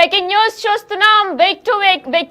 Breaking news చూస్తున్నాం. వెక్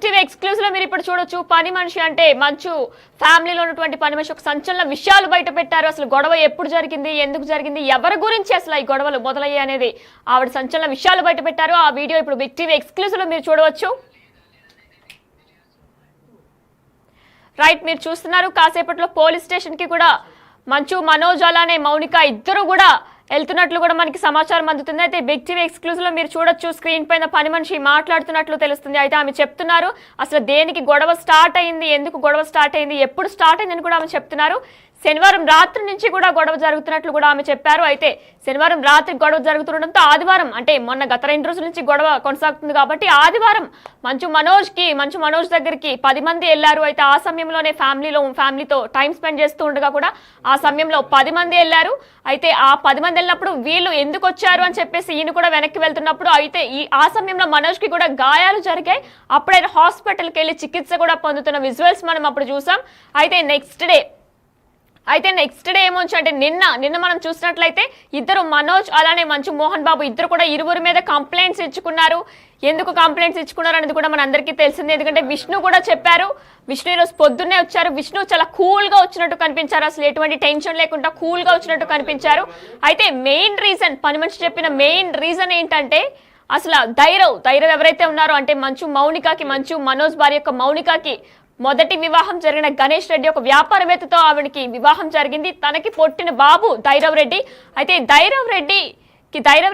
to exclusive లో మీరు ఇప్పుడు చూడొచ్చు. పని మనిషి అంటే మంచు ఫ్యామిలీలో ఉన్నటువంటి పని మనిషి ఒక సంచలన విషయాలు బయట పెట్టారు. అసలు గొడవ ఎప్పుడు జరిగింది, ఎందుకు జరిగింది, ఎవరి గురించి అసలు ఈ గొడవలు మొదలయ్యాయి అనేది ఆవిడ సంచలన విషయాలు బయట పెట్టారు. ఆ వీడియో ఇప్పుడు వెక్ టు ఎక్స్క్లూజివ్ లో మీరు చూడవచ్చు. రైట్, మీరు చూస్తున్నారు. కాసేపట్లో పోలీస్ స్టేషన్ కి కూడా మంచు, మనోజ్ అలానే మౌనిక ఇద్దరు కూడా వెళ్తున్నట్లు కూడా మనకి సమాచారం అందుతుంది. అయితే బిగ్ టీవీ ఎక్స్క్లూజివ్ లో మీరు చూడొచ్చు. స్క్రీన్ పైన పని మనిషి మాట్లాడుతున్నట్లు తెలుస్తుంది. అయితే ఆమె చెప్తున్నారు అసలు దేనికి గొడవ స్టార్ట్ అయింది, ఎందుకు గొడవ స్టార్ట్ అయింది, ఎప్పుడు స్టార్ట్ అయిందని కూడా ఆమె చెప్తున్నారు. శనివారం రాత్రి నుంచి కూడా గొడవ జరుగుతున్నట్లు కూడా ఆమె చెప్పారు. అయితే శనివారం రాత్రి గొడవ జరుగుతుండడంతో ఆదివారం అంటే మొన్న గత 2 రోజుల నుంచి గొడవ కొనసాగుతుంది కాబట్టి ఆదివారం మంచు మనోజ్ దగ్గరికి 10 మంది వెళ్లారు. అయితే ఆ సమయంలోనే ఫ్యామిలీతో టైం స్పెండ్ చేస్తూ ఉండగా కూడా ఆ సమయంలో 10 మంది వెళ్లారు. అయితే ఆ 10 మంది వెళ్ళినప్పుడు వీళ్ళు ఎందుకు వచ్చారు అని చెప్పేసి ఈయన కూడా వెనక్కి వెళ్తున్నప్పుడు అయితే ఆ సమయంలో మనోజ్ కి కూడా గాయాలు జరిగాయి. అప్పుడైతే హాస్పిటల్కి వెళ్ళి చికిత్స కూడా పొందుతున్న విజువల్స్ మనం అప్పుడు చూసాం. అయితే నెక్స్ట్ డే ఏమొచ్చు అంటే నిన్న మనం చూసినట్లయితే ఇద్దరు మనోజ్ అలానే మంచు మోహన్ బాబు ఇద్దరు కూడా ఇరువురి మీద కంప్లైంట్స్ ఇచ్చుకున్నారు. ఎందుకు కంప్లైంట్స్ ఇచ్చుకున్నారు అనేది కూడా మన అందరికీ తెలిసింది. ఎందుకంటే విష్ణు కూడా చెప్పారు. విష్ణు ఈరోజు పొద్దున్నే వచ్చారు. విష్ణు చాలా కూల్ గా వచ్చినట్టు కనిపించారు. అసలు ఎటువంటి టెన్షన్ లేకుండా కూల్ గా వచ్చినట్టు కనిపించారు. అయితే మెయిన్ రీజన్, పని మనిషి చెప్పిన మెయిన్ రీజన్ ఏంటంటే అసలు ధైర్యం ఎవరైతే ఉన్నారో అంటే మంచు మనోజ్ భార్య యొక్క మౌనికకి మొదటి వివాహం జరిగిన గణేష్ రెడ్డి ఒక వ్యాపారవేత్తతో ఆవిడకి వివాహం జరిగింది. తనకి పొట్టిన బాబు ధైర్యవ్ రెడ్డి. అయితే ధైర్యవ్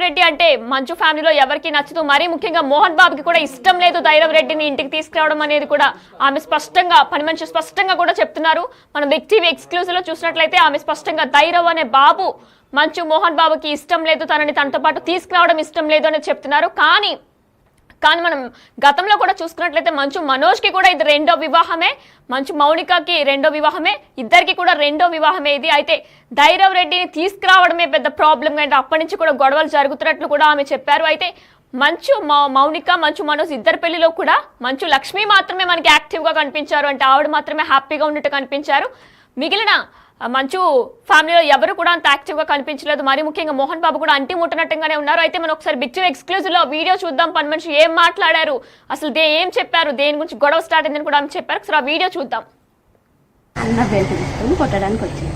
రెడ్డి అంటే మంచు ఫ్యామిలీలో ఎవరికి నచ్చదు. మరీ ముఖ్యంగా మోహన్ బాబుకి కూడా ఇష్టం లేదు ధైర్యవ్ రెడ్డిని ఇంటికి తీసుకురావడం అనేది కూడా ఆమె పని మనిషి స్పష్టంగా కూడా చెప్తున్నారు. మనం బిగ్ టీవీ ఎక్స్క్లూజివ్ లో చూసినట్లయితే ఆమె స్పష్టంగా ధైర్యవ్ అనే బాబు మంచు మోహన్ బాబుకి ఇష్టం లేదు, తనతో పాటు తీసుకురావడం ఇష్టం లేదు అని చెప్తున్నారు. కానీ మనం గతంలో కూడా చూసుకున్నట్లయితే మంచు మనోజ్ కి కూడా ఇది రెండో వివాహమే, మంచు మౌనికకి రెండో వివాహమే, ఇద్దరికి కూడా రెండో వివాహమే ఇది. అయితే ధైర్యవ్ రెడ్డిని తీసుకురావడమే పెద్ద ప్రాబ్లం. అంటే అప్పటి నుంచి కూడా గొడవలు జరుగుతున్నట్లు కూడా ఆమె చెప్పారు. అయితే మౌనిక మంచు మనోజ్ ఇద్దరు పెళ్లిలో కూడా మంచు లక్ష్మి మాత్రమే మనకి యాక్టివ్ గా కనిపించారు. అంటే ఆవిడ మాత్రమే హ్యాపీగా ఉన్నట్టు కనిపించారు. మిగిలిన మంచు ఫ్యామిలీలో ఎవరు కూడా అంత యాక్టివ్ గా కనిపించలేదు. మరి ముఖ్యంగా మోహన్ బాబు కూడా అంటి ముట్టనట్టుగానే ఉన్నారు. అయితే మనం ఒకసారి బిగ్ టీవీ ఎక్స్క్లూజివ్ లో వీడియో చూద్దాం. పని మనిషి ఏం మాట్లాడారు, అసలు ఏం చెప్పారు, దేని గురించి గొడవ స్టార్ట్ అయిందని కూడా ఆమె చెప్పారు. ఒకసారి ఆ వీడియో చూద్దాం. అన్న బెల్ట్ తీసుకొని కొట్టడానికి వచ్చింది.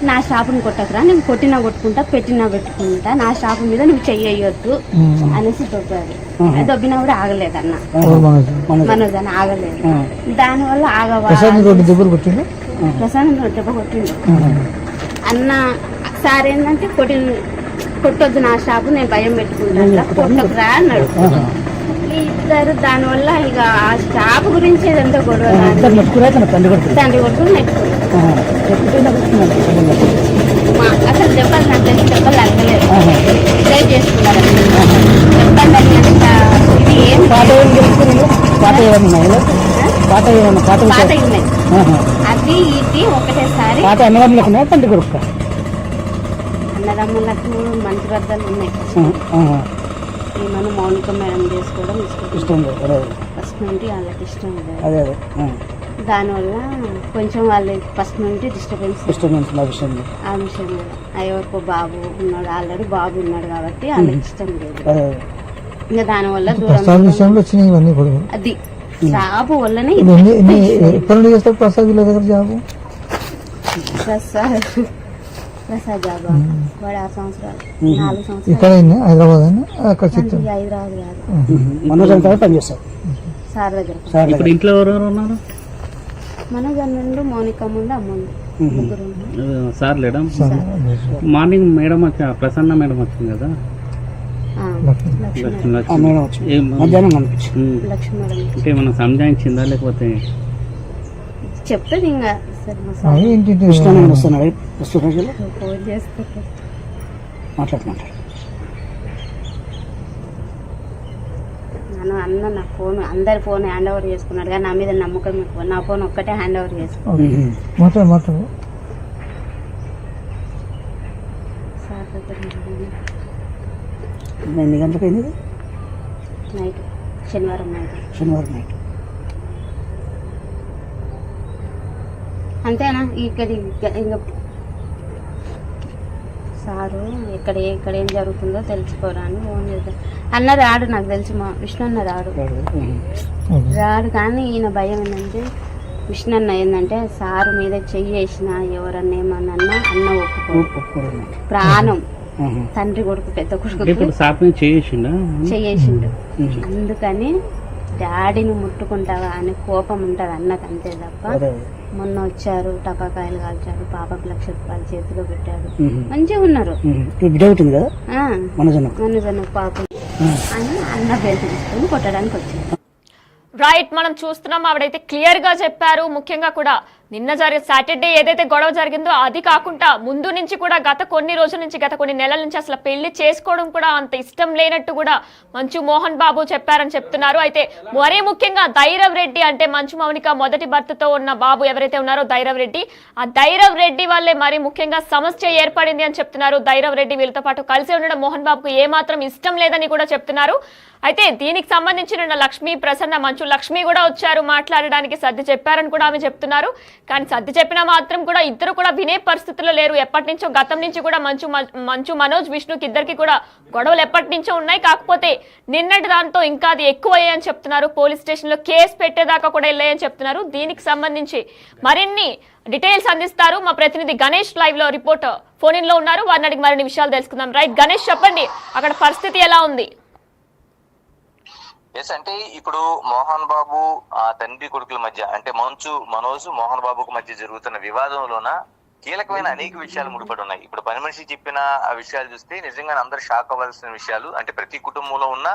నా షాపుని కొట్టకురా, నేను కొట్టినా కొట్టుకుంటా, పెట్టినా పెట్టుకుంటా, నా షాపు మీద నువ్వు చెయ్యొద్దు అనేసి దొబ్బారు. దొబ్బినా కూడా ఆగలేదు అన్న మనోజ్ అని ఆగలేదు. దానివల్ల ఆగవాలి ప్రశాంత్ దెబ్బ కొట్టిండు అన్న. సార్ ఏంటంటే కొట్టొద్దు నా షాపు, నేను భయం పెట్టుకుంటా, కొట్టకురా అన్నాడు. ఇద్దరు దానివల్ల ఇక ఆ షాపు గురించి ఏదంతా గొడవ తండ్రి కొట్టుకుని నెట్టుకున్నాడు. అసలు దెబ్బలు నాకు తెలిసి దెబ్బలు అడగలేదు, ట్రై చేసుకున్నారు. దెబ్బలు ఇది ఏం పాత ఉన్నాయి అది ఇది ఒకటేసారి. అన్నదమ్ములకు మంచి బద్దలు ఉన్నాయి. మనం మౌనిక మేడం చేసుకోవడం ఇష్టం ఫస్ట్ నుండి వాళ్ళకి ఇష్టం లేదు. దానివల్ల కొంచెం వాళ్ళకి ఫస్ట్ నుండి డిస్టర్బెన్స్ ఆ విషయం కూడా. ఎవరికో బాబు ఉన్నాడు, ఆల్రెడీ బాబు ఉన్నాడు కాబట్టి వాళ్ళకి ఇష్టం లేదు. ఇంకా దానివల్ల దూరం అది జాబు వల్లనే ప్రసాద్ జాబు వాడు 6 సంవత్సరాలు 4 సంవత్సరాలు హైదరాబాద్ కాదు సార్ దగ్గర. ఇంట్లో ఎవరెవరు ఉన్నారు? మనోజ్ అన్నుండు, మౌనిక ముందు, అమ్ముండు, ముగ్గురు. సార్ లేడా? మార్నింగ్ మేడం వచ్చా, ప్రసన్న మేడం వచ్చింది కదా, అంటే మనం సంజాయించిందా లేకపోతే చెప్తుంది ఇంకా అన్న నా ఫోన్ అందరి ఫోన్ హ్యాండ్ ఓవర్ చేసుకున్నాడు కానీ నా మీద నమ్మకం ఎక్కువ. నా ఫోన్ ఒక్కటే హ్యాండ్ ఓవర్ చేసుకున్నాడు. ఎన్ని గంటలకు అయింది? నైట్, శనివారం నైట్. అంతేనా? ఇక్కడ ఇంకా సారు ఇక్కడ ఏం జరుగుతుందో తెలుసుకోరా అని ఫోన్ చేద్దాం అన్న రాడు. నాకు తెలిసి మా విష్ణు అన్న రాడు కానీ ఈయన భయం ఏంటంటే విష్ణు అన్న ఏంటంటే సారు మీద చెయ్యి వేసిన ఎవరన్నా ఏమన్నా అన్న ఒప్పుకోడు. ప్రాణం తండ్రి కొడుకు పెద్ద కొడుకు చెయ్యేసిండు. అందుకని డాడీని ముట్టుకుంటావా అని కోపం ఉంటుంది అన్నకు అంతే తప్ప. మొన్న వచ్చారు, టపాకాయలు కాల్చారు, పాపకు 1,00,000 రూపాయలు చేతిలో పెట్టాడు, మంచిగా ఉన్నారు. మనజన్న పాపం అని అన్న బెల్ట్ తీసుకొని కొట్టడానికి వచ్చింది. రైట్, మనం చూస్తున్నాం ఆవిడైతే క్లియర్ గా చెప్పారు. ముఖ్యంగా కూడా నిన్న సాటర్డే ఏదైతే గొడవ జరిగిందో అది కాకుండా ముందు నుంచి కూడా గత కొన్ని రోజుల నుంచి గత కొన్ని నెలల నుంచి అసలు పెళ్లి చేసుకోవడం కూడా అంత ఇష్టం లేనట్టు కూడా మంచు మోహన్ బాబు చెప్పారని చెప్తున్నారు. అయితే మరీ ముఖ్యంగా ధైరవ్ రెడ్డి అంటే మంచు మౌనిక మొదటి భర్తతో ఉన్న బాబు ఎవరైతే ఉన్నారో ధైరవ్ రెడ్డి, ఆ ధైరవ్ రెడ్డి వల్లే మరీ ముఖ్యంగా సమస్య ఏర్పడింది అని చెప్తున్నారు. ధైరవ్ రెడ్డి వీళ్ళతో పాటు కలిసి ఉండడం మోహన్ బాబుకు ఏమాత్రం ఇష్టం లేదని కూడా చెప్తున్నారు. అయితే దీనికి సంబంధించి నిన్న లక్ష్మి ప్రసన్న మంచు లక్ష్మి కూడా వచ్చారు మాట్లాడడానికి, సర్ది చెప్పారని కూడా ఆమె చెప్తున్నారు. కానీ సర్ది చెప్పినా మాత్రం కూడా ఇద్దరు కూడా వినే పరిస్థితుల్లో లేరు. ఎప్పటి నుంచో గతం నుంచి కూడా మంచు మనోజ్ విష్ణుకి ఇద్దరికి కూడా గొడవలు ఎప్పటి నుంచో ఉన్నాయి. కాకపోతే నిన్నటి దాంతో ఇంకా అది ఎక్కువయ్యాయని చెప్తున్నారు. పోలీస్ స్టేషన్ లో కేసు పెట్టేదాకా కూడా వెళ్ళాయని చెప్తున్నారు. దీనికి సంబంధించి మరిన్ని డీటెయిల్స్ అందిస్తారు మా ప్రతినిధి గణేష్. లైవ్ లో రిపోర్టర్ ఫోన్ ఇన్ లో ఉన్నారు, వారిని అడిగి మరిన్ని విషయాలు తెలుసుకుందాం. రైట్ గణేష్, చెప్పండి అక్కడ పరిస్థితి ఎలా ఉంది? ఎస్, అంటే ఇప్పుడు మోహన్ బాబు తండ్రి కొడుకుల మధ్య అంటే మంచు మనోజ్ మోహన్ బాబుకు మధ్య జరుగుతున్న వివాదంలోన కీలకమైన అనేక విషయాలు ముడిపడి ఉన్నాయి. ఇప్పుడు పని మనిషి చెప్పిన ఆ విషయాలు చూస్తే నిజంగా అందరూ షాక్ అవ్వాల్సిన విషయాలు. అంటే ప్రతి కుటుంబంలో ఉన్న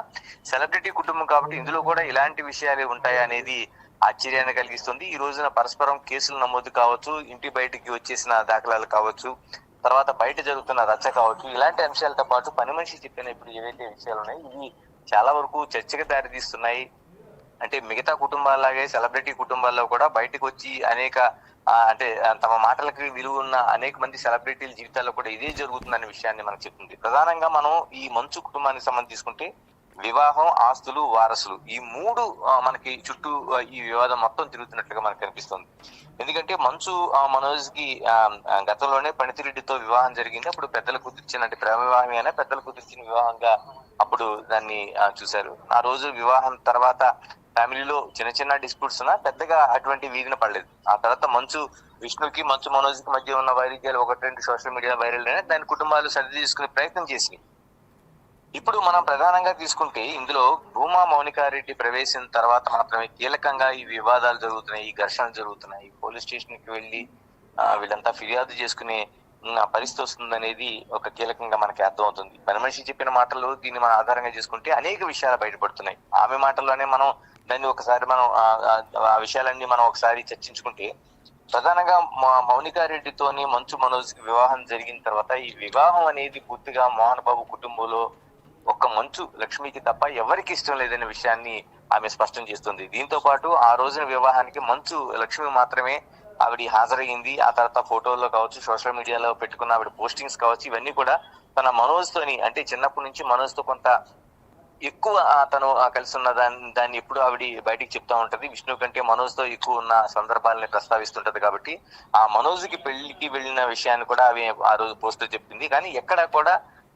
సెలబ్రిటీ కుటుంబం కాబట్టి ఇందులో కూడా ఇలాంటి విషయాలే ఉంటాయి అనేది ఆశ్చర్యాన్ని కలిగిస్తుంది. ఈ రోజున పరస్పరం కేసులు నమోదు కావచ్చు, ఇంటి బయటికి వచ్చేసిన దాఖలాలు కావచ్చు, తర్వాత బయట జరుగుతున్న రచ్చ కావచ్చు, ఇలాంటి అంశాలతో పాటు పని మనిషి చెప్పిన ఇప్పుడు ఏవైతే విషయాలు ఉన్నాయి ఇవి చాలా వరకు చర్చకు దారితీస్తున్నాయి. అంటే మిగతా కుటుంబాలాగే సెలబ్రిటీ కుటుంబాల్లో కూడా బయటకు వచ్చి అనేక అంటే తమ మాటలకు విలువ ఉన్న అనేక మంది సెలబ్రిటీల జీవితాల్లో కూడా ఇదే జరుగుతుందనే విషయాన్ని మనకు చెప్తుంది. ప్రధానంగా మనం ఈ మంచు కుటుంబానికి సంబంధించి తీసుకుంటే వివాహం, ఆస్తులు, వారసులు ఈ మూడు మనకి చుట్టూ ఈ వివాదం మొత్తం తిరుగుతున్నట్లుగా మనకు కనిపిస్తుంది. ఎందుకంటే మంచు మనోజ్ కి గతంలోనే పణితిరెడ్డితో వివాహం జరిగింది. అప్పుడు పెద్దలు కుదిర్చిన అంటే ప్రేమ వివాహం అయినా పెద్దలు కుదిర్చిన వివాహంగా అప్పుడు దాన్ని చూశారు. ఆ రోజు వివాహం తర్వాత ఫ్యామిలీలో చిన్న చిన్న డిస్ప్యూట్స్ ఉన్నా పెద్దగా అటువంటి వీధిన పడలేదు. ఆ తర్వాత మంచు విష్ణుకి మంచు మనోజ్ కి మధ్య ఉన్న వైరుధ్యాలు 1-2 సోషల్ మీడియా వైరల్ అయినా దాని కుటుంబాలు సర్ది తీసుకునే ప్రయత్నం చేసినాయి. ఇప్పుడు మనం ప్రధానంగా తీసుకుంటే ఇందులో భూమా మౌనికారెడ్డి ప్రవేశం తర్వాత మాత్రమే కీలకంగా ఈ వివాదాలు జరుగుతున్నాయి, ఈ ఘర్షణలు జరుగుతున్నాయి. పోలీస్ స్టేషన్ కి వెళ్లి వీళ్ళంతా ఫిర్యాదు చేసుకునే పరిస్థితి వస్తుందనేది ఒక కీలకంగా మనకి అర్థమవుతుంది. పని మనిషి చెప్పిన మాటలు దీన్ని మనం ఆధారంగా చేసుకుంటే అనేక విషయాలు బయటపడుతున్నాయి. ఆమె మాటల్లోనే మనం దాన్ని ఒకసారి మనం ఆ విషయాలన్నీ మనం ఒకసారి చర్చించుకుంటే ప్రధానంగా మౌనికారెడ్డితోని మంచు మనోజ్ కి వివాహం జరిగిన తర్వాత ఈ వివాహం అనేది పూర్తిగా మోహన్ బాబు కుటుంబంలో ఒక్క మంచు లక్ష్మికి తప్ప ఎవరికి ఇష్టం లేదనే విషయాన్ని ఆమె స్పష్టం చేస్తుంది. దీంతో పాటు ఆ రోజున వివాహానికి మంచు లక్ష్మి మాత్రమే ఆవిడ హాజరయ్యింది. ఆ తర్వాత ఫోటోల్లో కావచ్చు, సోషల్ మీడియాలో పెట్టుకున్న ఆవిడ పోస్టింగ్స్ కావచ్చు, ఇవన్నీ కూడా తన మనోజ్ తోని అంటే చిన్నప్పటి నుంచి మనోజ్ తో కొంత ఎక్కువ తను కలిసి ఉన్న దాన్ని ఎప్పుడు ఆవిడ బయటికి చెప్తా ఉంటది. విష్ణు కంటే మనోజ్ తో ఎక్కువ ఉన్న సందర్భాలని ప్రస్తావిస్తుంటది. కాబట్టి ఆ మనోజ్ కి పెళ్లికి వెళ్ళిన విషయాన్ని కూడా ఆమె ఆ రోజు పోస్ట్ చెప్పింది. కానీ ఎక్కడ కూడా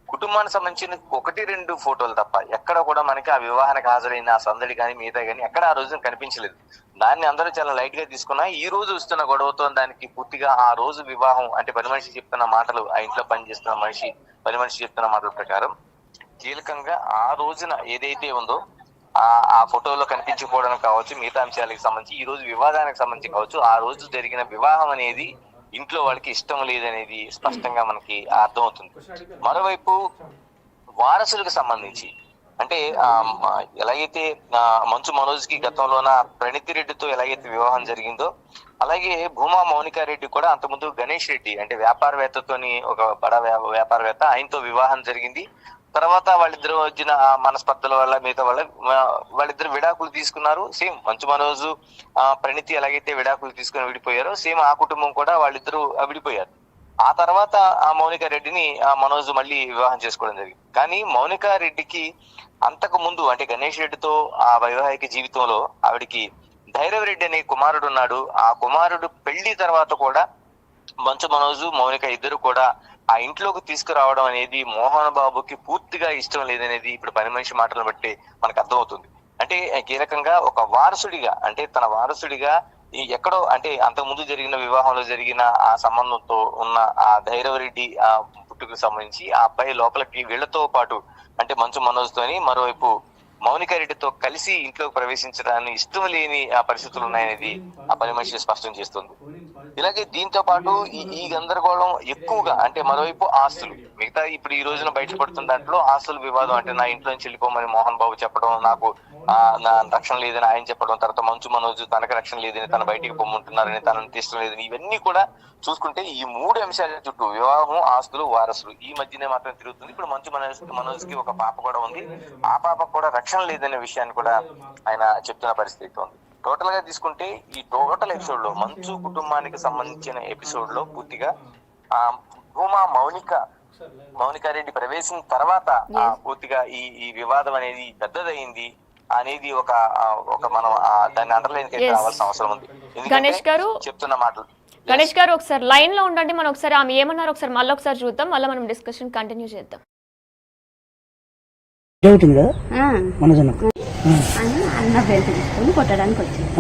కుటుంబానికి సంబంధించిన 1-2 ఫోటోలు తప్ప ఎక్కడ కూడా మనకి ఆ వివాహానికి హాజరైన ఆ సందడి కానీ మిగతా కానీ ఎక్కడ ఆ రోజున కనిపించలేదు. దాన్ని అందరూ చాలా లైట్ గా తీసుకున్నా. ఈ రోజు వస్తున్న గొడవతో దానికి పూర్తిగా ఆ రోజు వివాహం అంటే పని మనిషి చెప్తున్న మాటలు, ఆ ఇంట్లో పనిచేస్తున్న పని మనిషి చెప్తున్న మాటల ప్రకారం కీలకంగా ఆ రోజున ఏదైతే ఉందో ఆ ఫోటోలో కనిపించకపోవడం కావచ్చు, మిగతా అంశాలకు సంబంధించి ఈ రోజు వివాదానికి సంబంధించి కావచ్చు, ఆ రోజు జరిగిన వివాహం అనేది ఇంట్లో వాళ్ళకి ఇష్టం లేదనేది స్పష్టంగా మనకి అర్థమవుతుంది. మరోవైపు వారసులకు సంబంధించి అంటే ఎలాగైతే మంచు మనోజ్ కి గతంలోన ప్రణితిరెడ్డితో ఎలాగైతే వివాహం జరిగిందో అలాగే భూమా మౌనికారెడ్డి కూడా అంతకుముందు గణేష్ రెడ్డి అంటే వ్యాపారవేత్తతోని ఒక బడా వ్యాపారవేత్త ఆయనతో వివాహం జరిగింది. తర్వాత వాళ్ళిద్దరు వచ్చిన మనస్పర్ధల వల్ల మిగతా వాళ్ళిద్దరు విడాకులు తీసుకున్నారు. సేమ్ మంచు మనోజు ప్రణితి ఎలాగైతే విడాకులు తీసుకుని విడిపోయారో సేమ్ ఆ కుటుంబం కూడా వాళ్ళిద్దరూ విడిపోయారు. ఆ తర్వాత ఆ మౌనికా రెడ్డిని మనోజ్ మళ్ళీ వివాహం చేసుకోవడం జరిగింది. కానీ మౌనికా రెడ్డికి అంతకు ముందు అంటే గణేష్ రెడ్డితో ఆ వైవాహిక జీవితంలో ఆవిడికి ధైరవ్ రెడ్డి అనే కుమారుడు ఉన్నాడు. ఆ కుమారుడు పెళ్లి తర్వాత కూడా మంచు మనోజు మౌనిక ఇద్దరు కూడా ఆ ఇంట్లోకి తీసుకురావడం అనేది మోహన్ బాబుకి పూర్తిగా ఇష్టం లేదనేది ఇప్పుడు పని మనిషి మాటలను బట్టి మనకు అర్థమవుతుంది. అంటే కీలకంగా ఒక వారసుడిగా, అంటే తన వారసుడిగా ఎక్కడో అంటే అంతకు ముందు జరిగిన వివాహంలో జరిగిన ఆ సంబంధంతో ఉన్న ఆ ధైర్యవరెడ్డి ఆ పుట్టుకు సంబంధించి ఆ అబ్బాయి లోపలికి వీళ్లతో పాటు అంటే మంచు మనోజ్ తోని, మరోవైపు మౌనిక రెడ్డితో కలిసి ఇంట్లోకి ప్రవేశించడాన్ని ఇష్టం లేని ఆ పరిస్థితులు ఉన్నాయనేది ఆ పని మనిషి స్పష్టం చేస్తుంది. ఇలాగే దీంతో పాటు ఈ గందరగోళం ఎక్కువగా అంటే మరోవైపు ఆస్తులు, మిగతా ఇప్పుడు ఈ రోజున బయటపడుతున్న దాంట్లో ఆస్తుల వివాదం. అంటే నా ఇంట్లో నుంచి వెళ్ళిపోమని మోహన్ బాబు చెప్పడం, నాకు నా రక్షణ లేదని ఆయన చెప్పడం, తర్వాత మంచు మనోజ్ తనకు రక్షణ లేదని తన బయటికి పొమ్మంటున్నారని తనకు ఇష్టం లేదని, ఇవన్నీ కూడా చూసుకుంటే ఈ 3 అంశాల చుట్టూ వివాహం, ఆస్తులు, వారసులు ఈ మధ్యనే మాత్రం తిరుగుతుంది. ఇప్పుడు మంచు మనోజ్ కి ఒక పాప కూడా ఉంది. ఆ పాపకు కూడా రక్షణ లేదనే విషయాన్ని కూడా ఆయన చెప్తున్న పరిస్థితి ఉంది. టోటల్ గా తీసుకుంటే ఈ టోటల్ ఎపిసోడ్ లో మంచు కుటుంబానికి సంబంధించిన ఎపిసోడ్ లో పూర్తిగా ఆ భూమా మౌనిక రెడ్డి ప్రవేశం తర్వాత పూర్తిగా ఈ వివాదం అనేది పెద్దదైంది అనేది ఒక మనం దాన్ని అండర్లైన్ రావాల్సిన అవసరం ఉంది. గణేష్ గారు చెప్తున్న మాటలు. గణేష్ గారు ఒకసారి లైన్ లో ఉండండి, మనం ఒకసారి ఆమె ఏమన్నారు ఒకసారి మళ్ళీ ఒకసారి చూద్దాం, మళ్ళీ మనం డిస్కషన్ కంటిన్యూ చేద్దాం. అని అన్న బెల్ట్ తీసుకొని కొట్టడానికి వచ్చింది.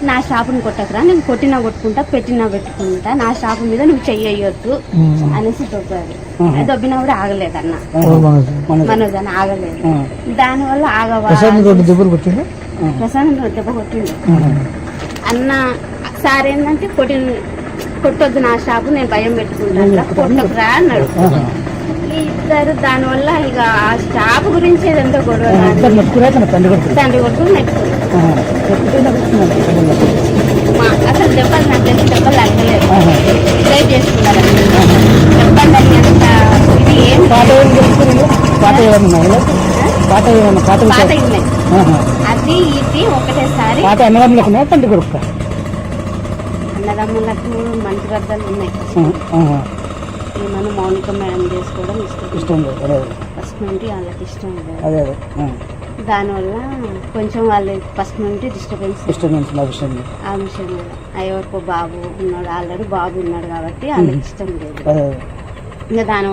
నా షాపుని కొట్టకరా, నేను కొట్టినా కొట్టుకుంటా, పెట్టినా పెట్టుకుంటా, నా షాపు మీద నువ్వు చెయ్యొద్దు అనేసి దొబ్బారు. దొబ్బినా కూడా ఆగలేదు అన్న మనోజ్ అని ఆగలేదు. దానివల్ల ప్రశాంత్ దెబ్బ కొట్టిండు అన్న. సార్ ఏంటంటే కొట్టొద్దు నా షాపు, నేను భయం పెట్టుకుంటా, కొట్టకరా అన్నాడు. ఇద్దరు దానివల్ల ఇక ఆ షాపు గురించి ఏదంతా గొడవ, తండ్రి కొడుకుని అసలు దెబ్బలు నాకు తెలిసి దెబ్బలు తగ్గలేదు, డ్రైవ్ చేసుకున్నారు. దెబ్బలు తగినంత ఇది ఏం పాత అది ఇది ఒకటేసారి. అన్నదమ్ములకు మంచి వద్దలు ఉన్నాయి. మనం మౌనిక మేడం చేసుకోవడం ఇష్టం లేదు, ఫస్ట్ నుండి వాళ్ళకి ఇష్టం లేదు. దానివల్ల కొంచెం వాళ్ళు ఫస్ట్ నుండి డిస్టర్బెన్స్ ఆ విషయం వల్ల. ఎవరికో బాబు ఉన్నాడు, ఆల్రెడీ బాబు ఉన్నాడు కాబట్టి వాళ్ళకి ఇష్టం లేదు. ఇంకా దానివల్ల